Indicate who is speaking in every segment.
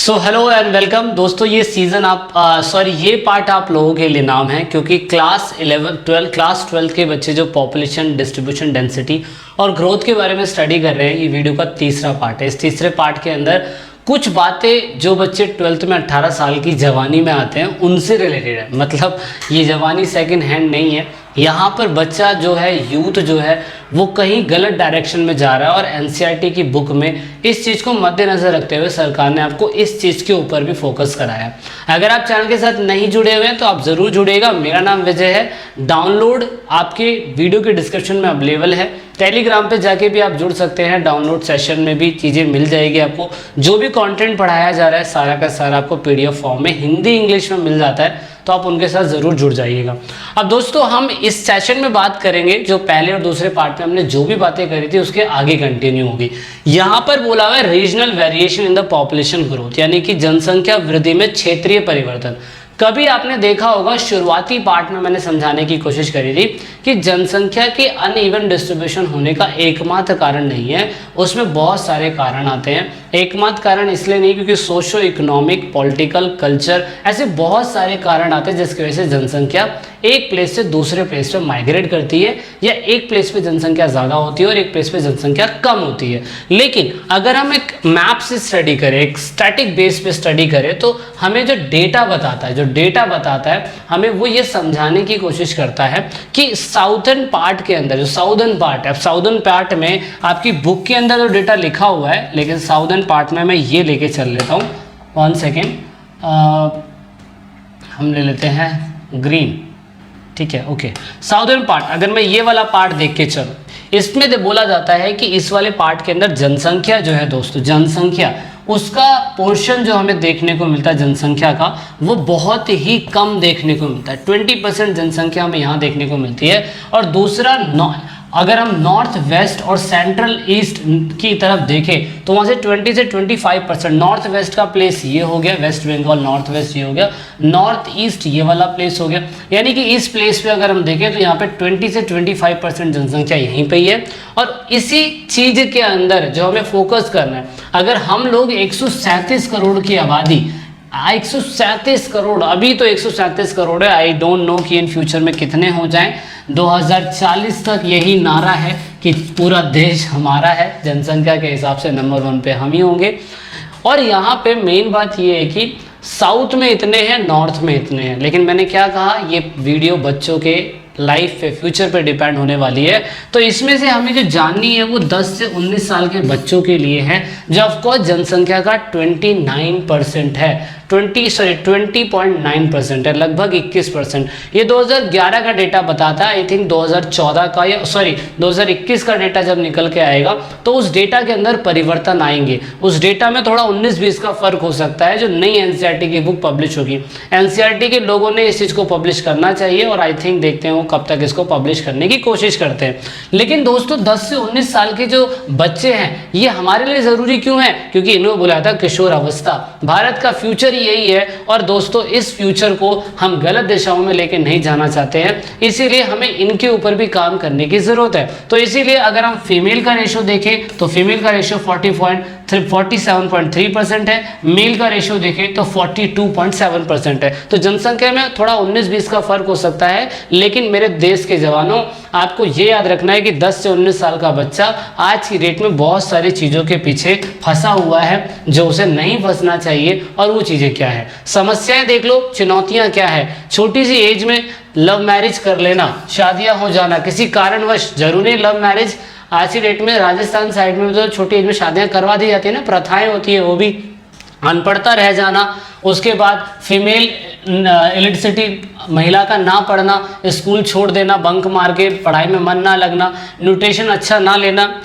Speaker 1: So hello and welcome दोस्तों। ये season ये पार्ट आप लोगों के लिए नाम है क्योंकि क्लास 12 के बच्चे जो पॉपुलेशन डिस्ट्रीब्यूशन डेंसिटी और ग्रोथ के बारे में स्टडी कर रहे हैं, ये वीडियो का तीसरा पार्ट है। इस तीसरे पार्ट के अंदर कुछ बातें जो बच्चे 12th में 18 साल की जवानी में आते हैं उनसे रिलेटेड है। मतलब ये जवानी सेकंड हैंड नहीं है, यहाँ पर बच्चा जो है, यूथ जो है, वो कहीं गलत डायरेक्शन में जा रहा है। और एनसीईआरटी की बुक में इस चीज़ को मद्देनज़र रखते हुए सरकार ने आपको इस चीज़ के ऊपर भी फोकस कराया है। अगर आप चैनल के साथ नहीं जुड़े हुए हैं तो आप ज़रूर जुड़िएगा। मेरा नाम विजय है। डाउनलोड आपके वीडियो के डिस्क्रिप्शन में अवेलेबल है। टेलीग्राम पे जाके भी आप जुड़ सकते हैं। डाउनलोड सेशन में भी चीज़ें मिल जाएगी आपको। जो भी कंटेंट पढ़ाया जा रहा है सारा का सारा आपको पीडीएफ फॉर्म में हिंदी इंग्लिश में मिल जाता है, तो आप उनके साथ ज़रूर जुड़ जाइएगा। अब दोस्तों हम इस सेशन में बात करेंगे जो पहले और दूसरे पार्ट में हमने जो भी बातें करी थी उसके आगे कंटिन्यू होगी। यहाँ पर बोला हुआ है regional variation in the population growth, यानी कि जनसंख्या वृद्धि में क्षेत्रीय परिवर्तन। कभी आपने देखा होगा, शुरुआती पार्ट में मैंने समझाने की कोशिश करी थी कि जनसंख्या के अनइवन डिस्ट्रीब्यूशन होने का एकमात्र कारण नहीं है, उसमें बहुत सारे कारण आते हैं। एकमात्र कारण इसलिए नहीं क्योंकि सोशो इकोनॉमिक, पॉलिटिकल, कल्चर, ऐसे बहुत सारे कारण आते हैं जिसकी वजह से जनसंख्या एक प्लेस से दूसरे प्लेस पे माइग्रेट करती है, या एक प्लेस पे जनसंख्या ज़्यादा होती है और एक प्लेस पे जनसंख्या कम होती है। लेकिन अगर हम एक मैप से स्टडी करें, एक स्टैटिक बेस पे स्टडी करें, तो हमें जो डेटा बताता है हमें वो ये समझाने की कोशिश करता है कि साउदर्न पार्ट के अंदर, जो साउदर्न पार्ट है, साउदर्न पार्ट में आपकी बुक के अंदर जो डेटा लिखा हुआ है, लेकिन साउदर्न पार्ट में मैं ये लेके चल लेता हूँ। 1 सेकेंड, हम ले लेते हैं ग्रीन, ठीक है, ओके। साउदर्न पार्ट, अगर मैं ये वाला पार्ट देख के चलूँ, इसमें बोला जाता है कि इस वाले पार्ट के अंदर जनसंख्या जो है दोस्तों, जनसंख्या उसका पोर्शन जो हमें देखने को मिलता है जनसंख्या का, वो बहुत ही कम देखने को मिलता है। 20% जनसंख्या हमें यहाँ देखने को मिलती है। और दूसरा, अगर हम नॉर्थ वेस्ट और सेंट्रल ईस्ट की तरफ देखें तो वहाँ से 20 से 25%। नॉर्थ वेस्ट का प्लेस ये हो गया, वेस्ट बंगाल नॉर्थ वेस्ट ये हो गया, नॉर्थ ईस्ट ये वाला प्लेस हो गया। यानी कि इस प्लेस पे अगर हम देखें तो यहाँ पे 20 से 25% जनसंख्या यहीं पे ही है। और इसी चीज़ के अंदर जो हमें फोकस करना है, अगर हम लोग 137 करोड़ की आबादी, 137 करोड़, अभी तो 137 करोड़ है, आई डोंट नो कि इन फ्यूचर में कितने हो जाएं। 2040 तक यही नारा है कि पूरा देश हमारा है, जनसंख्या के हिसाब से नंबर 1 पे हम ही होंगे। और यहाँ पे मेन बात ये है कि साउथ में इतने हैं, नॉर्थ में इतने हैं। लेकिन मैंने क्या कहा, ये वीडियो बच्चों के लाइफ पे, फ्यूचर पे डिपेंड होने वाली है। तो इसमें से हमें जो जाननी है वो 10 से 19 साल के बच्चों के लिए है, जो ऑफकोर्स जनसंख्या का 29% है, 20.9% है, लगभग 21%। ये 2011 का डेटा बताता है। आई थिंक 2014 का, या 2021 का डेटा जब निकल के आएगा तो उस डेटा के अंदर परिवर्तन आएंगे। उस डेटा में थोड़ा 19-20 का फर्क हो सकता है जो नई एनसीईआरटी की बुक पब्लिश होगी। एनसीईआरटी के लोगों ने इस चीज़ को पब्लिश करना चाहिए और आई थिंक देखते हैं वो कब तक इसको पब्लिश करने की कोशिश करते हैं। लेकिन दोस्तों 10 से 19 साल के जो बच्चे हैं ये हमारे लिए ज़रूरी क्यों है? क्योंकि इन्होंने बोला था किशोर अवस्था, भारत का फ्यूचर यही है। और दोस्तों इस फ्यूचर को हम गलत दिशाओं में लेके नहीं जाना चाहते हैं, इसीलिए हमें इनके ऊपर भी काम करने की ज़रूरत है। तो इसीलिए अगर हम फीमेल का रेशो देखें तो फीमेल का रेशो 47.3% है, मेल का रेशो देखें तो 42.7% है। तो जनसंख्या में थोड़ा 19-20 का फर्क हो सकता है। लेकिन मेरे देश के जवानों, आपको ये याद रखना है कि 10 से 19 साल का बच्चा आज की डेट में बहुत सारी चीज़ों के पीछे फंसा हुआ है जो उसे नहीं फंसना चाहिए। और वो चीज़ें क्या है, समस्याएं देख लो, चुनौतियां क्या है। छोटी सी एज में लव मैरिज कर लेना, शादियां हो जाना किसी कारणवश, जरूरी लव मैरिज, आज की डेट में राजस्थान साइड में तो छोटी एज में शादियां करवा दी जाती है ना, प्रथाएं होती है वो भी। अनपढ़ता रह जाना, उसके बाद फीमेल इलिटरेसी, महिला का ना पढ़ना, स्कूल छोड़ देना, बंक मार के पढ़ाई में मन ना लगना, न्यूट्रिशन अच्छा ना लेना,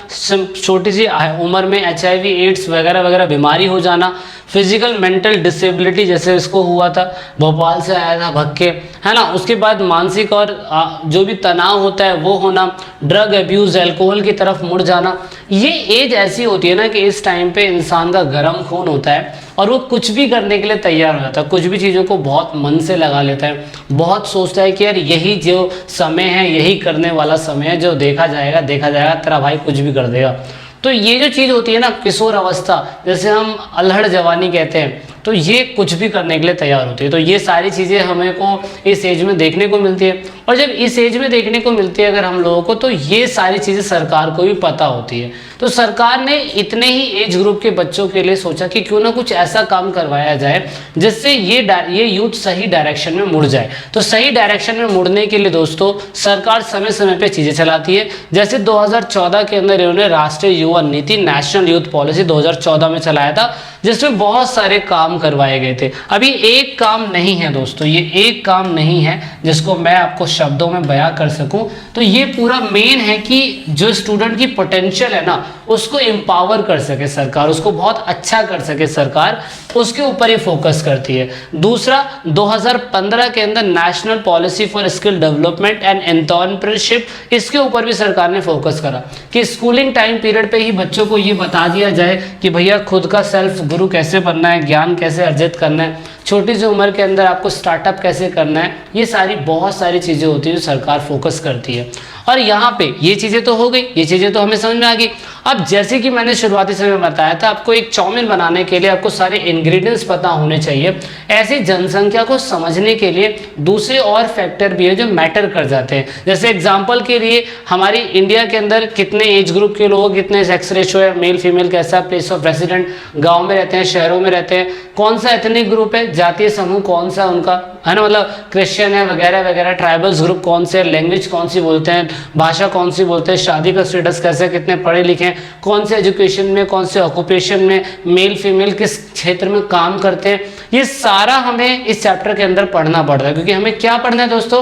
Speaker 1: छोटी सी उम्र में HIV एड्स वगैरह वगैरह बीमारी हो जाना, फिजिकल मेंटल डिसेबिलिटी जैसे इसको हुआ था, भोपाल से आया था भग के, है ना। उसके बाद मानसिक और जो भी तनाव होता है वो होना, ड्रग अब्यूज़, अल्कोहल की तरफ मुड़ जाना। ये एज ऐसी होती है ना कि इस टाइम पे इंसान का गर्म खून होता है और वो कुछ भी करने के लिए तैयार हो जाता है, कुछ भी चीज़ों को बहुत मन से लगा लेता है, बहुत सोचता है कि यार यही जो समय है, यही करने वाला समय है, जो देखा जाएगा तेरा भाई कुछ भी कर देगा। तो ये जो चीज़ होती है ना किशोर अवस्था, जैसे हम अल्हड़ जवानी कहते हैं, तो ये कुछ भी करने के लिए तैयार होती है। तो ये सारी चीज़ें हमें को इस एज में देखने को मिलती है, और जब इस एज में देखने को मिलती है अगर हम लोगों को, तो ये सारी चीज़ें सरकार को भी पता होती है। तो सरकार ने इतने ही एज ग्रुप के बच्चों के लिए सोचा कि क्यों ना कुछ ऐसा काम करवाया जाए जिससे ये यूथ सही डायरेक्शन में मुड़ जाए। तो सही डायरेक्शन में मुड़ने के लिए दोस्तों सरकार समय समय पे चीज़ें चलाती है। जैसे 2014 के अंदर इन्होंने राष्ट्रीय युवा नीति, नेशनल यूथ पॉलिसी 2014 में चलाया था, जिसमें बहुत सारे काम करवाए गए थे। अभी एक काम नहीं है दोस्तों, ये एक काम नहीं है जिसको मैं आपको शब्दों में बयां कर सकूं। तो ये पूरा मेन है कि जो स्टूडेंट की पोटेंशियल है ना उसको एम्पावर कर सके सरकार, उसको बहुत अच्छा कर सके सरकार, उसके ऊपर ही फोकस करती है। दूसरा, 2015 के अंदर national policy for skill development and entrepreneurship, इसके ऊपर भी सरकार ने फोकस करा कि स्कूलिंग टाइम पीरियड पे ही बच्चों को ये बता दिया जाए कि भैया खुद का सेल्फ गुरु कैसे बनना है, ज्ञान कैसे अर्जित करना है, छोटी सी उम्र के अंदर आपको स्टार्टअप कैसे करना है। ये सारी बहुत सारी चीज़ें होती है जो सरकार फोकस करती है। और यहाँ पे ये चीज़ें तो हो गई, ये चीज़ें तो हमें समझ में आ गई। अब जैसे कि मैंने शुरुआती समय में बताया था, आपको एक चाउमीन बनाने के लिए आपको सारे इंग्रेडिएंट्स पता होने चाहिए। ऐसी जनसंख्या को समझने के लिए दूसरे और फैक्टर भी है जो मैटर कर जाते हैं। जैसे एग्जांपल के लिए हमारी इंडिया के अंदर कितने एज ग्रुप के लोग, कितने सेक्स रेशो है, मेल फीमेल कैसा, प्लेस ऑफ रेसिडेंट, गाँव में रहते हैं शहरों में रहते हैं, कौन सा एथनिक ग्रुप है, जातीय समूह कौन सा उनका है ना, मतलब क्रिश्चियन है वगैरह वगैरह, ट्राइबल्स ग्रुप कौन से, लैंग्वेज कौन सी बोलते हैं, भाषा कौन सी बोलते हैं, शादी का स्टेटस कैसे, कितने पढ़े लिखे हैं, कौन से एजुकेशन में, कौन से ऑक्यूपेशन में, मेल फीमेल किस क्षेत्र में काम करते हैं। ये सारा हमें इस चैप्टर के अंदर पढ़ना पड़ता है, क्योंकि हमें क्या पढ़ना है दोस्तों,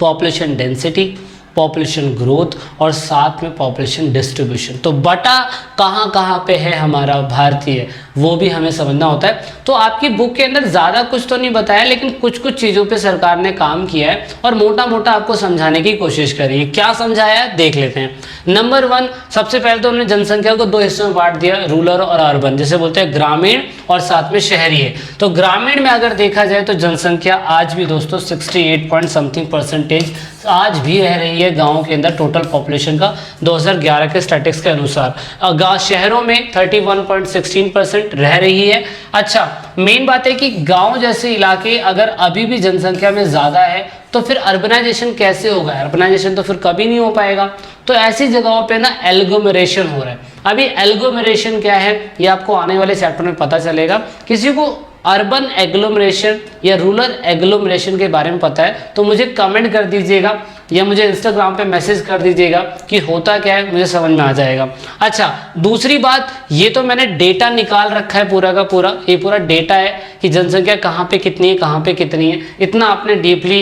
Speaker 1: पॉपुलेशन डेंसिटी, पॉपुलेशन ग्रोथ और साथ में पॉपुलेशन डिस्ट्रीब्यूशन। तो बटा कहाँ कहाँ पे है हमारा भारतीय, वो भी हमें समझना होता है। तो आपकी बुक के अंदर ज़्यादा कुछ तो नहीं बताया, लेकिन कुछ कुछ चीज़ों पे सरकार ने काम किया है और मोटा मोटा आपको समझाने की कोशिश करी है। क्या समझाया है देख लेते हैं। नंबर 1, सबसे पहले तो उन्होंने जनसंख्या को 2 हिस्सों में बांट दिया, रूरल और अर्बन, जैसे बोलते हैं ग्रामीण और साथ में शहरी है। तो ग्रामीण में अगर देखा जाए तो जनसंख्या आज भी दोस्तों 68 पॉइंट समथिंग परसेंटेज आज भी रह रही है गाँव के अंदर टोटल पॉपुलेशन का 2011 के स्टैटिस्टिक्स के अनुसार। शहरों में 31.16% रह रही है। अच्छा, मेन बात है कि गांव जैसे इलाके अगर अभी भी जनसंख्या में ज़्यादा है तो फिर अर्बनाइजेशन कैसे होगा, अर्बनाइजेशन तो फिर कभी नहीं हो पाएगा। तो ऐसी जगहों पे ना एग्लोमरेशन हो रहा है। अभी एग्लोमरेशन क्या है ये आपको आने वाले चैप्टर में पता चलेगा। किसी को अर्बन एग्लोमरेशन या रूरल एग्लोमरेशन के बारे में पता है तो मुझे कमेंट कर दीजिएगा या मुझे इंस्टाग्राम पे मैसेज कर दीजिएगा कि होता क्या है, मुझे समझ में आ जाएगा। अच्छा, दूसरी बात, ये तो मैंने डेटा निकाल रखा है पूरा का पूरा, ये पूरा डेटा है कि जनसंख्या कहाँ पे कितनी है, कहाँ पे कितनी है। इतना आपने डीपली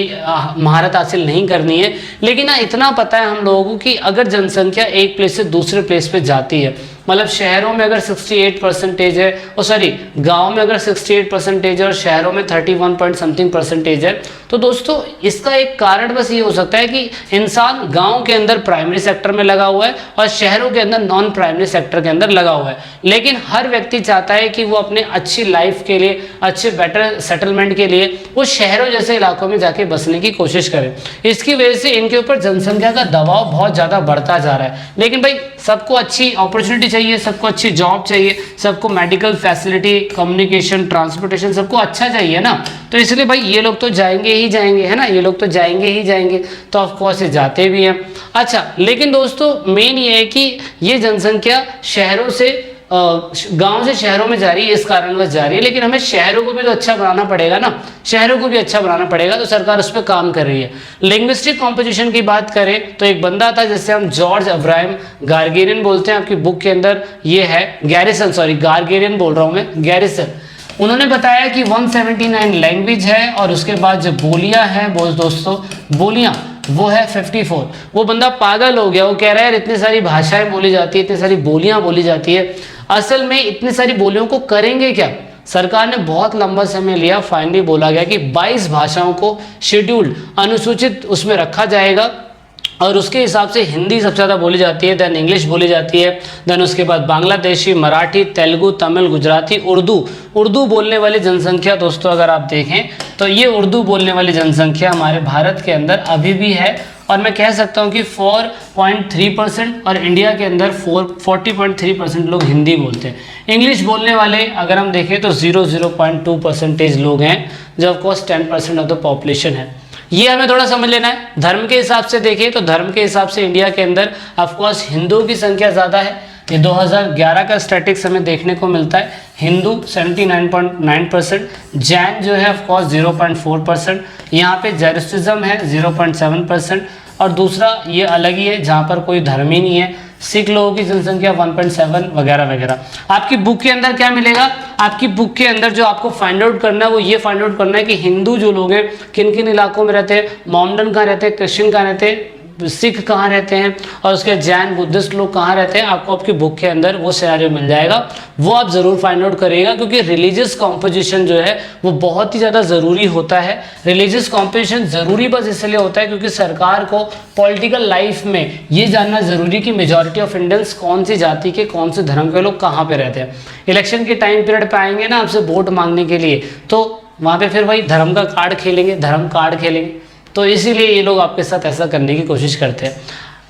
Speaker 1: महारत हासिल नहीं करनी है, लेकिन ना इतना पता है हम लोगों को कि अगर जनसंख्या एक प्लेस से दूसरे प्लेस पे जाती है, मतलब शहरों में अगर 68% है, और सॉरी गाँव में अगर 68% है और शहरों में 31 पॉइंट समथिंग परसेंटेज है, तो दोस्तों इसका एक कारण बस ये हो सकता है कि इंसान गांव के अंदर प्राइमरी सेक्टर में लगा हुआ है और शहरों के अंदर नॉन प्राइमरी सेक्टर के अंदर लगा हुआ है। लेकिन हर व्यक्ति चाहता है कि वो अपने अच्छी लाइफ के लिए, अच्छे बेटर सेटलमेंट के लिए वो शहरों जैसे इलाकों में जाके बसने की कोशिश करें। इसकी वजह से इनके ऊपर जनसंख्या का दबाव बहुत ज़्यादा बढ़ता जा रहा है। लेकिन भाई सबको अच्छी अपॉर्चुनिटी चाहिए, सबको अच्छी जॉब चाहिए, सबको मेडिकल फैसिलिटी, कम्युनिकेशन, ट्रांसपोर्टेशन सबको अच्छा चाहिए ना, तो इसलिए भाई ये लोग तो जाएंगे ही जाएंगे, है ना, ये लोग तो जाएंगे ही जाएंगे, तो ऑफकोर्स ये जाते भी हैं। अच्छा, लेकिन दोस्तों मेन ये है कि ये जनसंख्या शहरों से गांव से शहरों में जा रही है, इस कारणवश जा रही है, लेकिन हमें शहरों को भी तो अच्छा बनाना पड़ेगा ना, शहरों को भी अच्छा बनाना पड़ेगा, तो सरकार उस पर काम कर रही है। लिंग्विस्टिक कॉम्पोजिशन की बात करें तो एक बंदा था जिससे हम जॉर्ज अब्राहम गार्गेरियन बोलते हैं, आपकी बुक के अंदर ये है, गैरिसन, सॉरी गार्गेरियन बोल रहा हूँ मैं, गैरिसन। उन्होंने बताया कि 179 लैंग्वेज है और उसके बाद जो बोलियां हैं दोस्तों, बोलियां वो है 54। वो बंदा पागल हो गया, वो कह रहा है यार इतनी सारी भाषाएं बोली जाती है, इतनी सारी बोलियां बोली जाती है, असल में इतनी सारी बोलियों को करेंगे क्या। सरकार ने बहुत लंबा समय लिया, फाइनली बोला गया कि 22 भाषाओं को शेड्यूल्ड, अनुसूचित उसमें रखा जाएगा और उसके हिसाब से हिंदी सबसे ज़्यादा बोली जाती है, देन इंग्लिश बोली जाती है, देन उसके बाद बांग्लादेशी, मराठी, तेलुगु, तमिल, गुजराती, उर्दू बोलने वाली जनसंख्या दोस्तों अगर आप देखें तो ये उर्दू बोलने वाली जनसंख्या हमारे भारत के अंदर अभी भी है और मैं कह सकता हूँ कि 4.3% और इंडिया के अंदर 40.3% लोग हिंदी बोलते हैं। इंग्लिश बोलने वाले अगर हम देखें तो 0.2% लोग हैं, जो ऑफकोर्स 10% ऑफ द पॉपुलेशन है। ये हमें थोड़ा समझ लेना है। धर्म के हिसाब से देखें तो धर्म के हिसाब से इंडिया के अंदर ऑफकोर्स हिंदुओं की संख्या ज़्यादा है। ये 2011 का स्टैटिक्स हमें देखने को मिलता है। हिंदू 79.9%, जैन जो है ऑफकोर्स 0.4%, यहाँ पे जैनिज्म है 0.7%, और दूसरा ये अलग ही है जहाँ पर कोई धर्म ही नहीं है। सिख लोगों की जनसंख्या 1.7 वगैरह वगैरह। आपकी बुक के अंदर क्या मिलेगा? आपकी बुक के अंदर जो आपको फाइंड आउट करना है वो ये फाइंड आउट करना है कि हिंदू जो लोग हैं किन किन इलाकों में रहते हैं, मोमडन कहाँ रहते हैं, क्रिश्चियन कहाँ रहते हैं, सिख कहाँ रहते हैं, और उसके जैन बुद्धिस्ट लोग कहाँ रहते हैं। आपको आपकी बुक के अंदर वो सिनेरियो मिल जाएगा, वो आप ज़रूर फाइंड आउट करिएगा, क्योंकि रिलीजियस कॉम्पोजिशन जो है वो बहुत ही ज़्यादा ज़रूरी होता है। रिलीजियस कॉम्पोजिशन ज़रूरी बस इसलिए होता है क्योंकि सरकार को पॉलिटिकल लाइफ में ये जानना ज़रूरी कि मेजॉरिटी ऑफ इंडियंस कौन सी जाति के, कौन से धर्म के लोग कहाँ पर रहते हैं। इलेक्शन के टाइम पीरियड पर आएंगे ना आपसे वोट मांगने के लिए, तो वहाँ पर फिर वही धर्म का कार्ड खेलेंगे, धर्म कार्ड खेलेंगे, तो इसीलिए ये लोग आपके साथ ऐसा करने की कोशिश करते हैं।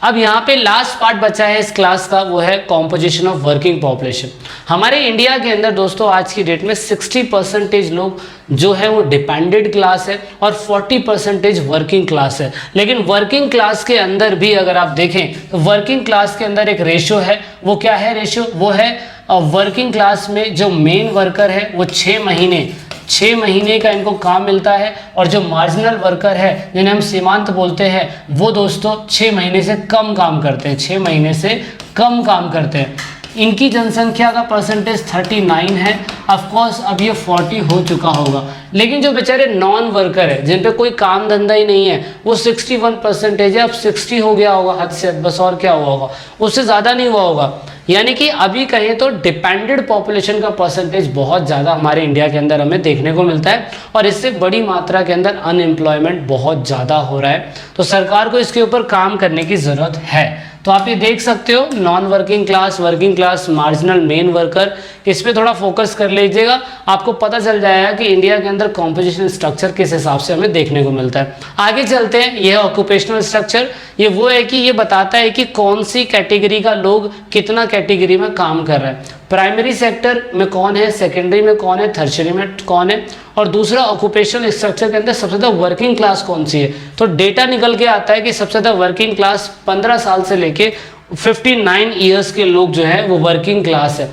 Speaker 1: अब यहाँ पे लास्ट पार्ट बचा है इस क्लास का, वो है कॉम्पोजिशन ऑफ वर्किंग पॉपुलेशन। हमारे इंडिया के अंदर दोस्तों आज की डेट में 60% लोग जो है वो डिपेंडेंट क्लास है और 40% वर्किंग क्लास है। लेकिन वर्किंग क्लास के अंदर भी अगर आप देखें तो वर्किंग क्लास के अंदर एक रेशियो है। वो क्या है रेशियो? वो है वर्किंग क्लास में जो मेन वर्कर है वो 6 महीने का इनको काम मिलता है, और जो मार्जिनल वर्कर है जिन्हें हम सीमांत बोलते हैं वो दोस्तों 6 महीने से कम काम करते हैं, 6 महीने से कम काम करते हैं। इनकी जनसंख्या का परसेंटेज 39 है। ऑफकोर्स अब ये 40 हो चुका होगा, लेकिन जो बेचारे नॉन वर्कर है जिन पे कोई काम धंधा ही नहीं है वो 61% है। अब 60 हो गया होगा हद से हद, बस और क्या हुआ होगा, उससे ज़्यादा नहीं हुआ होगा। यानी कि अभी कहें तो डिपेंडेंट पॉपुलेशन का परसेंटेज बहुत ज़्यादा हमारे इंडिया के अंदर हमें देखने को मिलता है, और इससे बड़ी मात्रा के अंदर अनएम्प्लॉयमेंट बहुत ज़्यादा हो रहा है। तो सरकार को इसके ऊपर काम करने की ज़रूरत है। तो आप ये देख सकते हो non working class, working class, marginal, main worker, इस पे थोड़ा फोकस कर लीजिएगा। आपको पता चल जाएगा कि इंडिया के अंदर कॉम्पोजिशन स्ट्रक्चर किस हिसाब से हमें देखने को मिलता है। आगे चलते हैं। यह ऑक्यूपेशनल स्ट्रक्चर ये वो है कि ये बताता है कि कौन सी कैटेगरी का लोग कितना कैटेगरी में काम कर रहा है। प्राइमरी सेक्टर में कौन है, सेकेंडरी में कौन है, टर्शियरी में कौन है, और दूसरा ऑक्यूपेशनल स्ट्रक्चर के अंदर सबसे ज़्यादा वर्किंग क्लास कौन सी है। तो डेटा निकल के आता है कि सबसे ज़्यादा वर्किंग क्लास 15 साल से लेके 59 ईयर्स के लोग जो है वो वर्किंग क्लास है,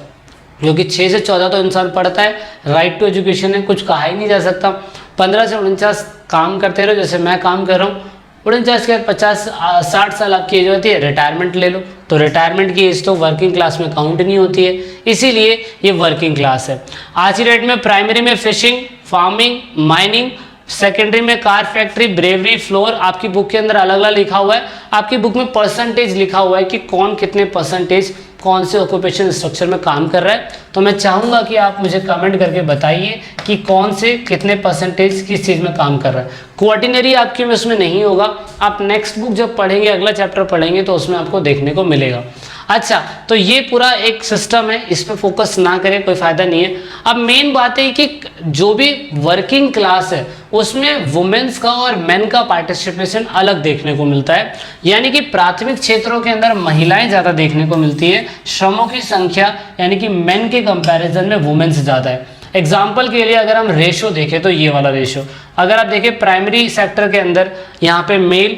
Speaker 1: जो कि 6 से 14 तो इंसान पढ़ता है। राइट टू एजुकेशन है, कुछ कहा ही नहीं जा सकता। 15 से 49 काम करते रहो, जैसे मैं काम कर रहा हूँ। 49 के 50-60 साल आपकी एज होती है, रिटायरमेंट ले लो, तो रिटायरमेंट की एज तो वर्किंग क्लास में काउंट नहीं होती है, इसीलिए ये वर्किंग क्लास है। आज की डेट में प्राइमरी में फिशिंग, फार्मिंग, माइनिंग, सेकेंडरी में कार फैक्ट्री, ब्रेवरी, फ्लोर। आपकी बुक के अंदर अलग अलग लिखा हुआ है। आपकी बुक में परसेंटेज लिखा हुआ है कि कौन कितने परसेंटेज कौन से ऑक्यूपेशन स्ट्रक्चर में काम कर रहा है। तो मैं चाहूँगा कि आप मुझे कमेंट करके बताइए कि कौन से कितने परसेंटेज किस चीज़ में काम कर रहा है। क्वार्टिनरी आपके में उसमें नहीं होगा, आप नेक्स्ट बुक जब पढ़ेंगे, अगला चैप्टर पढ़ेंगे तो उसमें आपको देखने को मिलेगा। अच्छा, तो ये पूरा एक सिस्टम है, इस पर फोकस ना करें, कोई फ़ायदा नहीं है। अब मेन बात है कि जो भी वर्किंग क्लास है उसमें वुमेन्स का और मेन का पार्टिसिपेशन अलग देखने को मिलता है। यानी कि प्राथमिक क्षेत्रों के अंदर महिलाएं ज़्यादा देखने को मिलती है, श्रमों की संख्या यानी कि मेन के कंपैरिजन में वुमेन्स ज़्यादा है। एग्जाम्पल के लिए अगर हम रेशो देखें तो ये वाला रेशो अगर आप देखें प्राइमरी सेक्टर के अंदर, यहाँ पे मेल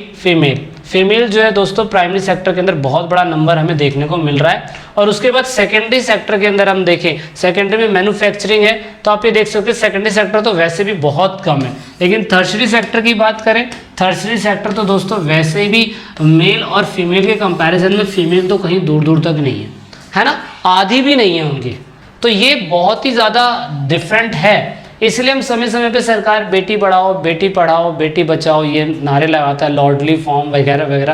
Speaker 1: फीमेल जो है दोस्तों प्राइमरी सेक्टर के अंदर बहुत बड़ा नंबर हमें देखने को मिल रहा है। और उसके बाद सेकेंडरी सेक्टर के अंदर हम देखें, सेकेंडरी में मैन्युफैक्चरिंग है, तो आप ये देख सकते हैं सेकेंडरी सेक्टर तो वैसे भी बहुत कम है। लेकिन थर्सरी सेक्टर की बात करें, थर्सरी सेक्टर तो दोस्तों वैसे भी मेल और फीमेल के कंपैरिजन में फीमेल तो कहीं दूर दूर तक नहीं है ना, आधी भी नहीं है उनकी। तो ये बहुत ही ज़्यादा डिफरेंट है। इसलिए हम समय समय पे सरकार बेटी पढ़ाओ, बेटी बचाओ ये नारे लगाता है, लॉर्डली फॉर्म वगैरह वगैरह,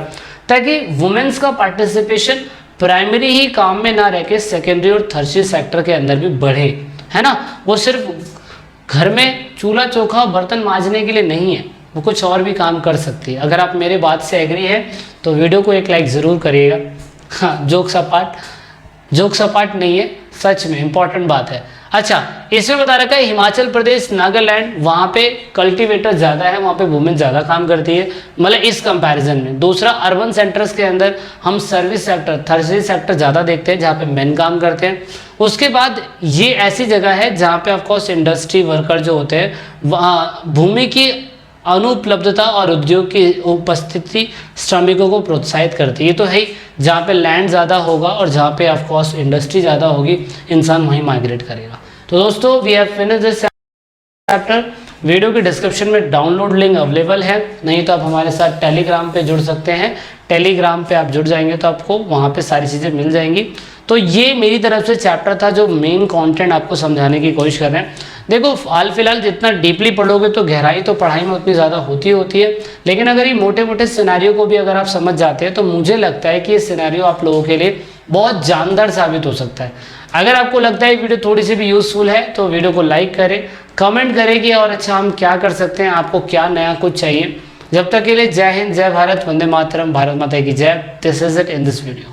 Speaker 1: ताकि वुमेन्स का पार्टिसिपेशन प्राइमरी ही काम में ना रह के सेकेंडरी और थर्सरी सेक्टर के अंदर भी बढ़े, है ना। वो सिर्फ घर में चूल्हा चौका बर्तन मांजने के लिए नहीं है, वो कुछ और भी काम कर सकती है। अगर आप मेरे बात से एग्री है तो वीडियो को एक लाइक ज़रूर करिएगा। हाँ, जोक सपाट नहीं है, सच में इम्पॉर्टेंट बात है। अच्छा, इसमें बता रखा है हिमाचल प्रदेश, नागालैंड, वहाँ पे कल्टीवेटर ज़्यादा है, वहाँ पे वुमेन ज़्यादा काम करती है, मतलब इस कंपैरिजन में। दूसरा, अर्बन सेंटर्स के अंदर हम सर्विस सेक्टर, थर्सरी सेक्टर ज़्यादा देखते हैं, जहाँ पे मेन काम करते हैं। उसके बाद ये ऐसी जगह है जहाँ पे ऑफकोर्स इंडस्ट्री वर्कर जो होते हैं, वहाँ भूमि की अनुपलब्धता और उद्योग की उपस्थिति श्रमिकों को प्रोत्साहित करती है। ये तो है ही, जहाँ पे लैंड ज़्यादा होगा और जहाँ पे ऑफकोर्स इंडस्ट्री ज़्यादा होगी, इंसान वहीं माइग्रेट करेगा। तो दोस्तों, we have finished this chapter. Video की डिस्क्रिप्शन में डाउनलोड लिंक अवेलेबल है, नहीं तो आप हमारे साथ टेलीग्राम पे जुड़ सकते हैं। टेलीग्राम पे आप जुड़ जाएंगे तो आपको वहाँ पे सारी चीज़ें मिल जाएंगी। तो ये मेरी तरफ से चैप्टर था जो मेन कंटेंट आपको समझाने की कोशिश कर रहे हैं। देखो, हाल फिलहाल जितना डीपली पढ़ोगे तो गहराई तो पढ़ाई में उतनी ज़्यादा होती है, लेकिन अगर ये मोटे मोटे सिनेरियो को भी अगर आप समझ जाते हैं तो मुझे लगता है कि ये सिनेरियो आप लोगों के लिए बहुत जानदार साबित हो सकता है। अगर आपको लगता है वीडियो थोड़ी सी भी यूज़फुल है तो वीडियो को लाइक करें, कमेंट करें कि और अच्छा हम क्या कर सकते हैं, आपको क्या नया कुछ चाहिए। जब तक के लिए जय हिंद, जय भारत, वंदे मातरम, भारत माता की जय। This is it in this video.